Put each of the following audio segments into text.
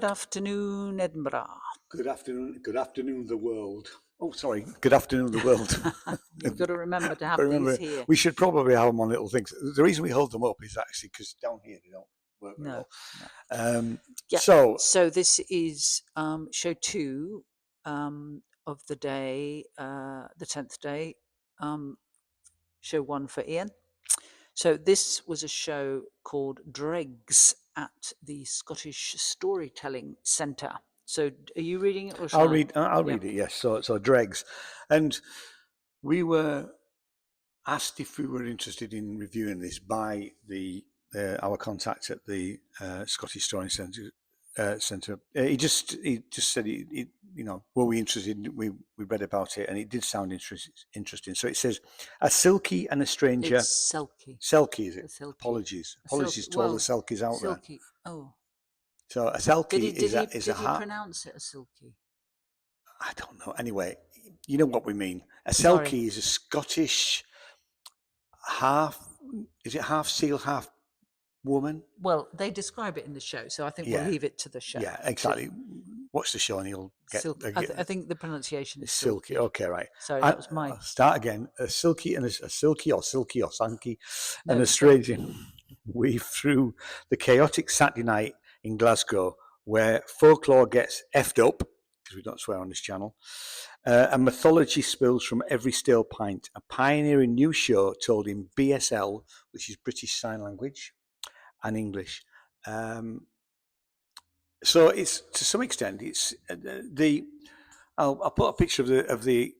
Good afternoon, Edinburgh. Good afternoon, the world. Oh, sorry. Good afternoon, the world. You've got to remember to have Remember, these here. we should probably have them on little things. The reason we hold them up is actually because down here they don't work very well. Yeah. So this is show 2 of the day, the 10th day, show 1 for Ian. So this was a show called Dregs at the Scottish Storytelling Centre. So are you reading it or shall I? I'll read it, yes. So Dregs. And we were asked if we were interested in reviewing this by our contact at the Scottish Storytelling Centre. He just said, were we interested? We read about it, and it did sound interesting. So it says, a silkie and a stranger. It's selkie. Selkie, is it? Selkie. Apologies to all the selkies out there. Oh. So a selkie Did he a pronounce it a silkie? I don't know. Anyway, you know what we mean. A selkie is a Scottish half. Is it half seal, half woman? Well, they describe it in the show, so I think we'll leave it to the show. Yeah, exactly. Watch the show and you'll get. I think the pronunciation is silky. Okay, right. Sorry, that was mine. I'll start again. A silky and a silky or sanky and a stranger weave through the chaotic Saturday night in Glasgow, where folklore gets effed up, because we don't swear on this channel, and mythology spills from every stale pint. A pioneering new show told in BSL, which is British Sign Language, and English. So it's, to some extent, it's I'll put a picture of the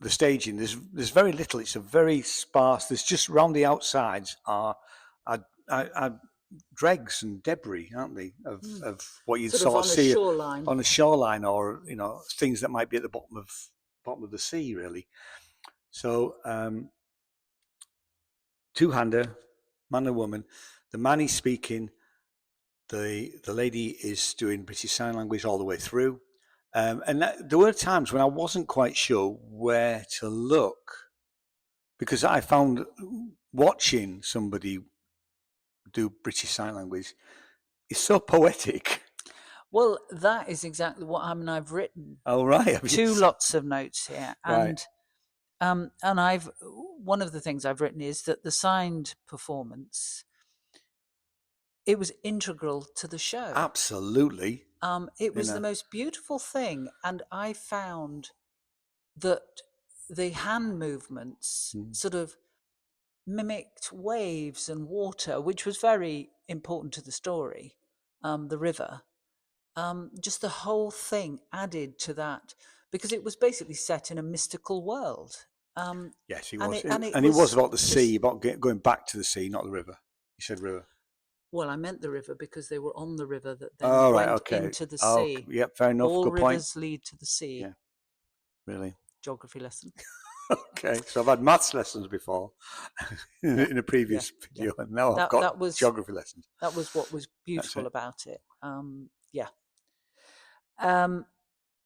staging. There's very little. It's a very sparse. There's just round the outsides are dregs and debris, aren't they, of what you sort of see on a shoreline, or things that might be at the bottom of the sea, really. So two-hander, man and woman. The man is speaking. The lady is doing British Sign Language all the way through. And there were times when I wasn't quite sure where to look, because I found watching somebody do British Sign Language is so poetic. Well, that is exactly what I've written. Oh, right. Two lots of notes here. And right. And one of the things I've written is that the signed performance, it was integral to the show. Absolutely. It was the most beautiful thing, and I found that the hand movements sort of mimicked waves and water, which was very important to the story, the river. Just the whole thing added to that, because it was basically set in a mystical world. Yes, he was. And it was about the sea, about going back to the sea, not the river. You said river. Well, I meant the river because they were on the river that then went into the sea. Yep, fair enough. All Good rivers point. lead to the sea. Yeah, really. Geography lesson. Okay, so I've had maths lessons before in a previous video, and now I've got geography lessons. That was what was beautiful about it. And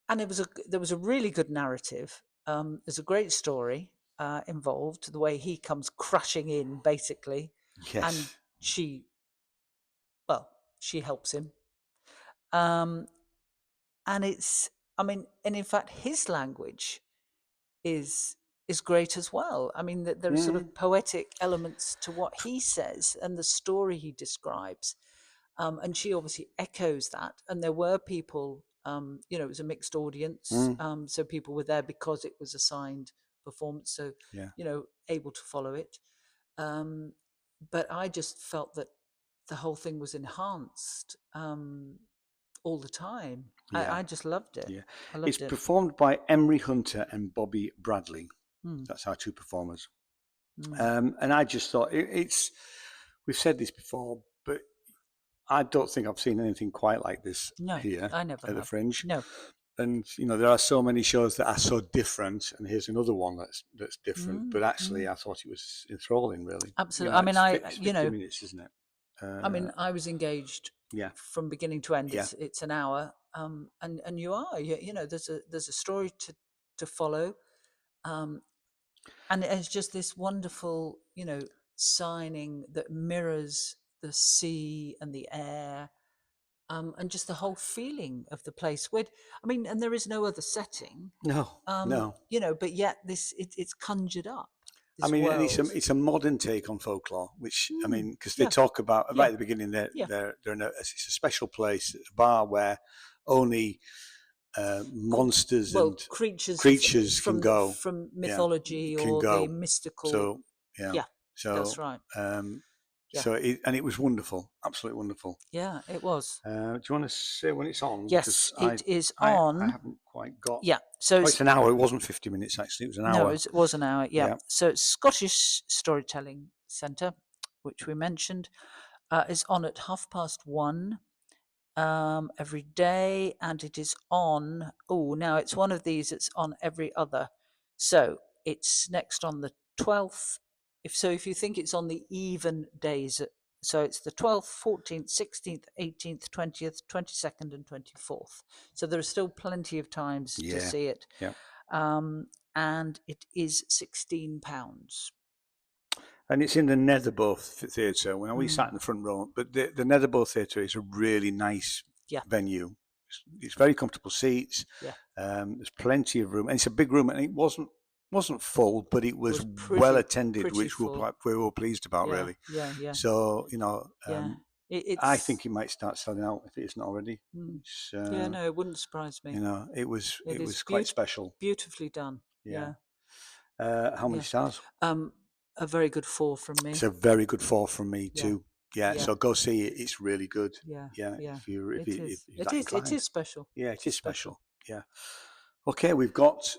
there was a really good narrative. There's a great story involved. The way he comes crashing in, basically, and she helps him. And in fact, his language is great as well. I mean, there are sort of poetic elements to what he says and the story he describes. And she obviously echoes that. And there were people, it was a mixed audience. So people were there because it was a signed performance. So, able to follow it. But I just felt that the whole thing was enhanced all the time. Yeah. I just loved it. Yeah. It's performed by Emry Hunter and Bobby Bradley. That's our two performers. And I just thought we've said this before, but I don't think I've seen anything quite like this here at the Fringe. No. And, there are so many shows that are so different, and here's another one that's different. But actually, I thought it was enthralling, really. Absolutely. It's 50 minutes, isn't it? I was engaged from beginning to end. It's an hour. And you are, there's a story to follow. And it's just this wonderful, signing that mirrors the sea and the air. and just the whole feeling of the place. And there is no other setting. No. But yet it's conjured up. I mean, and world. it's a modern take on folklore, which I mean, because they talk about right at the beginning, they're in it's a special place, a bar where only monsters and creatures from, can go from mythology or the mystical. So that's right. So it was wonderful, absolutely wonderful. Yeah, it was. Do you want to say when it's on? Yes, it is on. I haven't quite got. Yeah, so it's an hour. It wasn't 50 minutes actually. It was an hour. No, it was an hour. Yeah. So it's Scottish Storytelling Centre, which we mentioned, is on at 1:30 every day, and it is on. Now it's one of these. It's on every other. So it's next on the 12th. If you think it's on the even days, so it's the 12th, 14th, 16th, 18th, 20th, 22nd, and 24th. So there are still plenty of times to see it. Yeah. And it is £16. And it's in the Netherbow Theatre. When we sat in the front row, but the Netherbow Theatre is a really nice venue. It's very comfortable seats. Yeah. There's plenty of room, and it's a big room, and it wasn't full, but it was well attended, which we were pleased about, really. Yeah. So I think it might start selling out if it isn't already. No, it wouldn't surprise me. It was quite special, beautifully done. Yeah. How many stars? A very good 4 from me. It's a very good 4 from me too. Yeah. So go see it. It's really good. Yeah. It is special. Yeah, it is special. Yeah. Okay, we've got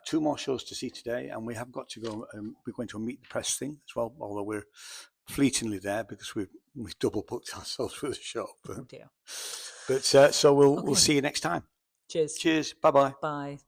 2 more shows to see today, and we have got to go. We're going to a meet the press thing as well, although we're fleetingly there because we've double booked ourselves for the show. But so we'll see you next time. Cheers. Cheers. Bye-bye. Bye.